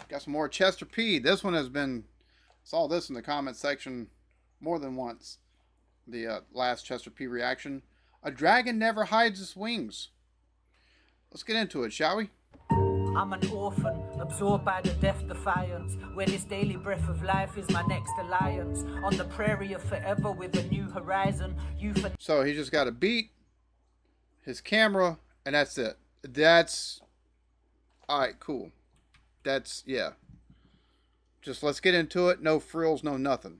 Got some more Chester P. This one has been, saw this in the comment section more than once. The last Chester P reaction. A dragon never hides its wings. Let's get into it, shall we? I'm an orphan, absorbed by the death defiance, where this daily breath of life is my next alliance. On the prairie of forever with a new horizon. So he just got a beat, his camera, and that's it. That's... Alright, cool. That's, yeah. Just let's get into it. No frills, no nothing.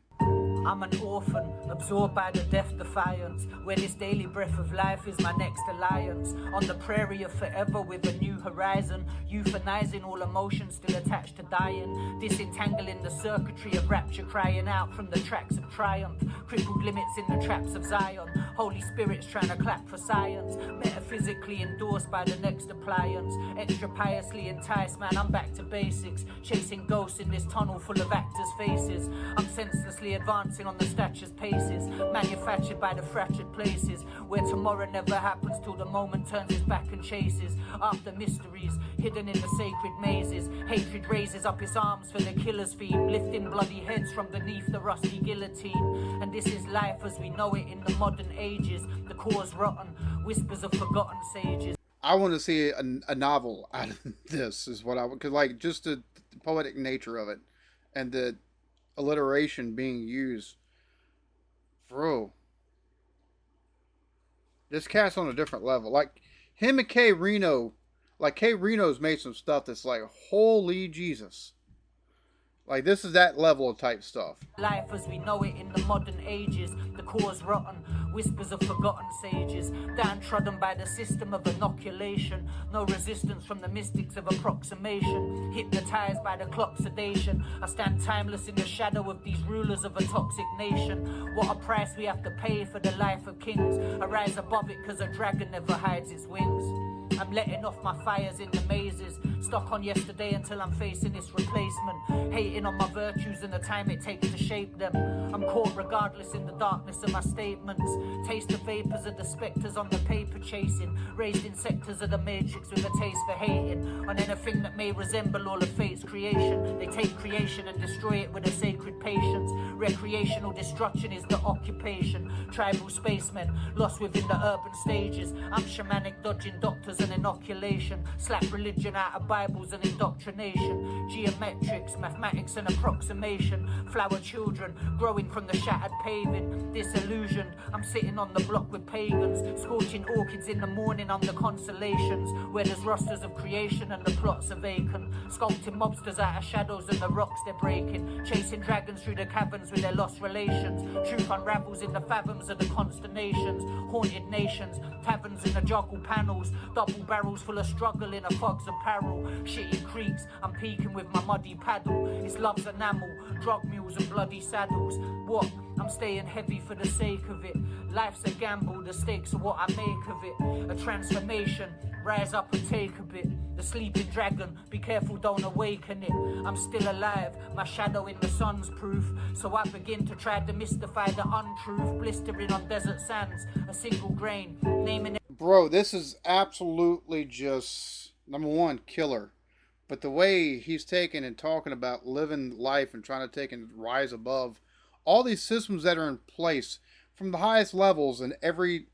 I'm an orphan, absorbed by the death defiance, where this daily breath of life is my next alliance. On the prairie of forever with a new horizon, euthanizing all emotions still attached to dying, disentangling the circuitry of rapture crying out from the tracks of triumph, crippled limits in the traps of Zion, Holy Spirit's trying to clap for science, metaphysically endorsed by the next appliance, extra piously enticed, man, I'm back to basics, chasing ghosts in this tunnel full of actors' faces. I'm senselessly advancing on the stature's paces, manufactured by the fractured places, where tomorrow never happens till the moment turns its back and chases after mysteries hidden in the sacred mazes. Hatred raises up its arms for the killer's theme, lifting bloody heads from beneath the rusty guillotine. And this is life as we know it in the modern ages, the cause rotten, whispers of forgotten sages. I want to see a novel out of this, is what I would, because like just the poetic nature of it and the alliteration being used. Bro, this cat's on a different level. Like him and K Reno, like K Reno's made some stuff that's like, holy Jesus. Like this is that level of type stuff. Life as we know it in the modern ages, the cause rotten, whispers of forgotten sages, downtrodden by the system of inoculation, no resistance from the mystics of approximation, hypnotized by the clock sedation. I stand timeless in the shadow of these rulers of a toxic nation. What a price we have to pay for the life of kings. I rise above it cause a dragon never hides its wings. I'm letting off my fires in the mazes, stuck on yesterday until I'm facing this replacement, hating on my virtues and the time it takes to shape them. I'm caught regardless in the darkness of my statements, taste the vapors of the spectres on the paper chasing, raised in sectors of the matrix with a taste for hating on anything that may resemble all of fate's creation. They take creation and destroy it with a sacred patience. Recreational destruction is the occupation. Tribal spacemen lost within the urban stages. I'm shamanic dodging doctors and inoculation, slap religion out of Bibles and indoctrination, geometrics, mathematics and approximation, flower children growing from the shattered paving, disillusioned. I'm sitting on the block with pagans, scorching orchids in the morning under constellations, where there's rosters of creation and the plots are vacant, sculpting mobsters out of shadows and the rocks they're breaking, chasing dragons through the caverns with their lost relations. Truth unravels in the fathoms of the consternations, haunted nations, taverns in the juggle panels, double barrels full of struggle in a fog's apparel, shitty creeks, I'm peeking with my muddy paddle, it's love's enamel, drug mules and bloody saddles. What? I'm staying heavy for the sake of it, life's a gamble, the stakes are what I make of it, a transformation, rise up and take a bit, the sleeping dragon, be careful don't awaken it, I'm still alive, my shadow in the sun's proof, so I begin to try to mystify the untruth, blistering on desert sands, a single grain, naming it. Bro, this is absolutely just, number one, killer. But the way he's taking and talking about living life and trying to take and rise above all these systems that are in place from the highest levels, and every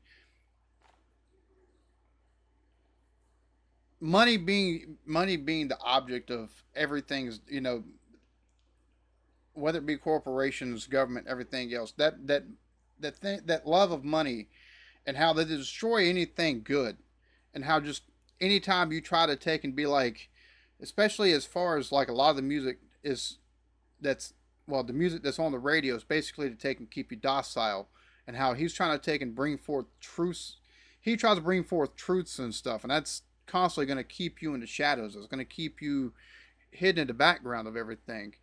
money being the object of everything's, you know, whether it be corporations, government, everything else, that love of money, and how they destroy anything good, and how just anytime you try to take and be like, especially as far as like a lot of the music is, the music that's on the radio is basically to take and keep you docile, and how he's trying to take and bring forth truths. He tries to bring forth truths and stuff, and that's constantly going to keep you in the shadows. It's going to keep you hidden in the background of everything.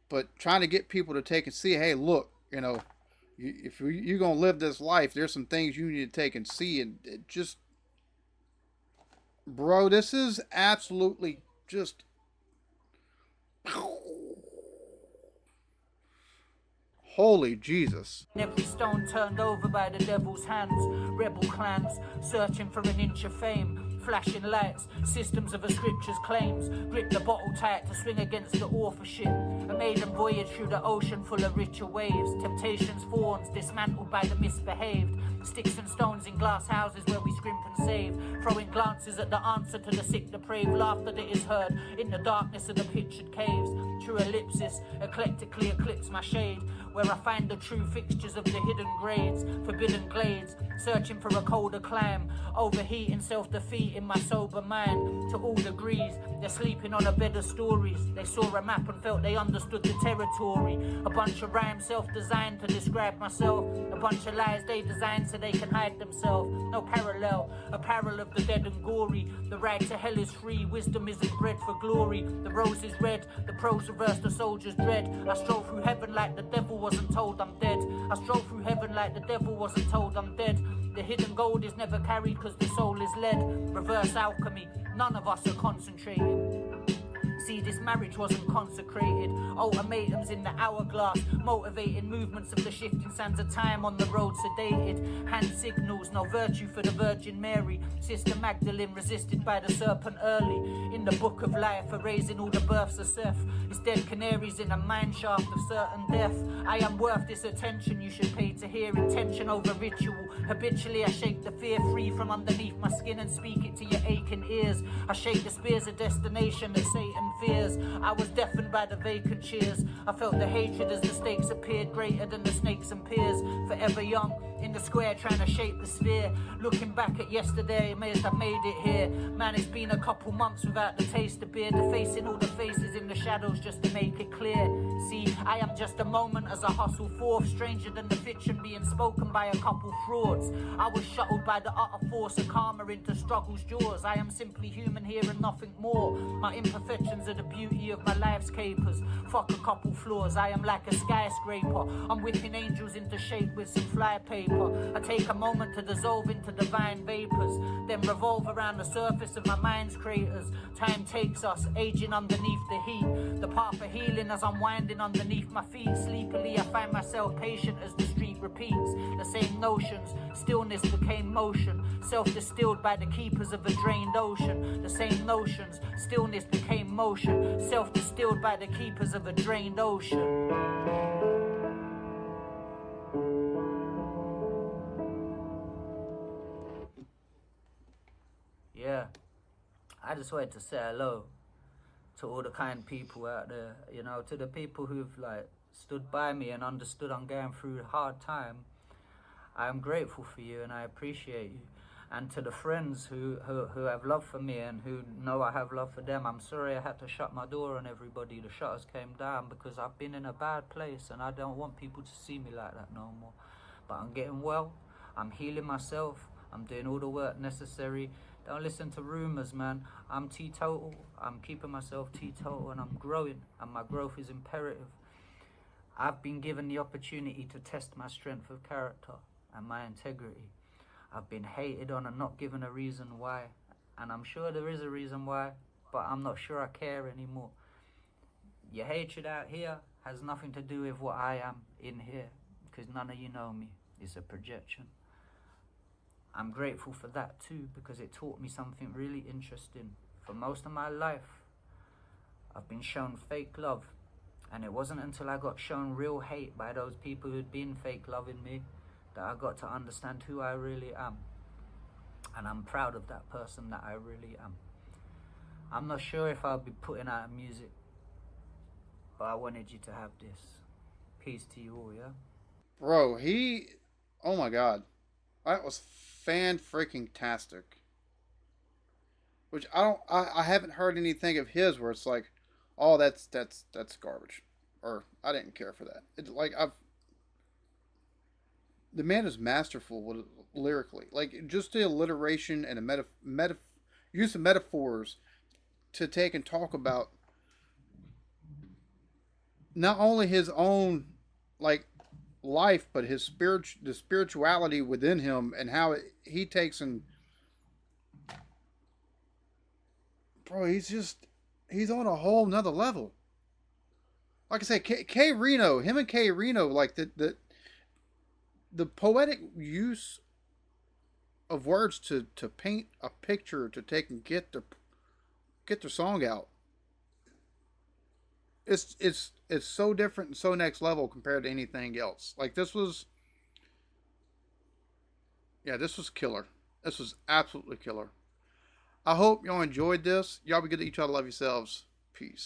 But trying to get people to take and see, hey, look, you know, if you're going to live this life, there's some things you need to take and see. And it just, bro, this is absolutely just, holy Jesus. Every stone turned over by the devil's hands, rebel clans searching for an inch of fame, flashing lights, systems of a scripture's claims. Grip the bottle tight to swing against the authorship. A maiden voyage through the ocean full of richer waves. Temptation's fawns dismantled by the misbehaved. Sticks and stones in glass houses where we scrimp and save. Throwing glances at the answer to the sick depraved. Laughter that is heard in the darkness of the pictured caves. True ellipsis eclectically eclipse my shade, where I find the true fixtures of the hidden grades. Forbidden glades, searching for a colder climb. Overheating self-defeat in my sober mind. To all degrees, they're sleeping on a bed of stories. They saw a map and felt they understood the territory. A bunch of rhymes self-designed to describe myself. A bunch of lies they designed so they can hide themselves. No parallel, apparel of the dead and gory. The rag to hell is free, wisdom isn't bred for glory. The rose is red, the prose reverse the soldier's dread. I stroll through heaven like the devil wasn't told I'm dead. I stroll through heaven like the devil wasn't told I'm dead. The hidden gold is never carried cause the soul is led. Reverse alchemy, none of us are concentrating. See, this marriage wasn't consecrated. Ultimatums in the hourglass, motivating movements of the shifting sands of time on the road sedated. Hand signals, no virtue for the Virgin Mary. Sister Magdalene resisted by the serpent early. In the book of life, erasing all the births of Seth. It's dead canaries in a mine shaft of certain death. I am worth this attention you should pay to hear. Intention over ritual. Habitually I shake the fear free from underneath my skin and speak it to your aching ears. I shake the spears of destination that Satan fears. I was deafened by the vacant cheers. I felt the hatred as the stakes appeared greater than the snakes and peers. Forever young in the square trying to shape the sphere. Looking back at yesterday, amazed I made it here. Man, it's been a couple months without the taste of beer. Defacing all the faces in the shadows just to make it clear. See, I am just a moment as I hustle forth. Stranger than the fiction being spoken by a couple frauds. I was shuttled by the utter force of karma into struggle's jaws. I am simply human here and nothing more. My imperfections are the beauty of my life's capers. Fuck a couple flaws, I am like a skyscraper. I'm whipping angels into shape with some fly paper. I take a moment to dissolve into divine vapors, then revolve around the surface of my mind's craters. Time takes us, aging underneath the heat. The path of healing as I'm winding underneath my feet. Sleepily I find myself patient as the street repeats. The same notions, stillness became motion. Self-distilled by the keepers of a drained ocean. The same notions, stillness became motion. Self-distilled by the keepers of a drained ocean. Yeah, I just wanted to say hello to all the kind people out there, you know, to the people who've like stood by me and understood I'm going through a hard time. I am grateful for you and I appreciate you. And to the friends who have love for me and who know I have love for them, I'm sorry I had to shut my door on everybody. The shutters came down because I've been in a bad place and I don't want people to see me like that no more. But I'm getting well, I'm healing myself, I'm doing all the work necessary. Don't listen to rumors, man. I'm teetotal. I'm keeping myself teetotal and I'm growing, and my growth is imperative. I've been given the opportunity to test my strength of character and my integrity. I've been hated on and not given a reason why. And I'm sure there is a reason why, but I'm not sure I care anymore. Your hatred out here has nothing to do with what I am in here, because none of you know me. It's a projection. I'm grateful for that too, because it taught me something really interesting. For most of my life, I've been shown fake love, and it wasn't until I got shown real hate by those people who'd been fake loving me that I got to understand who I really am. And I'm proud of that person that I really am. I'm not sure if I'll be putting out music, but I wanted you to have this. Peace to you all, yeah? Bro, oh my god. That was fan-freaking-tastic. Which I haven't heard anything of his where it's like, oh, that's garbage. Or, I didn't care for that. The man is masterful with, lyrically. Like, just the alliteration and the use of metaphors to take and talk about not only his own, like, life, but the spirituality within him and how he takes and bro, he's on a whole nother level. Like I say, K Reno, him and K Reno, like the poetic use of words to paint a picture to take and get their song out. It's so different and so next level compared to anything else. Like this was, yeah, this was killer. This was absolutely killer. I hope y'all enjoyed this. Y'all be good to each other. Love yourselves. Peace.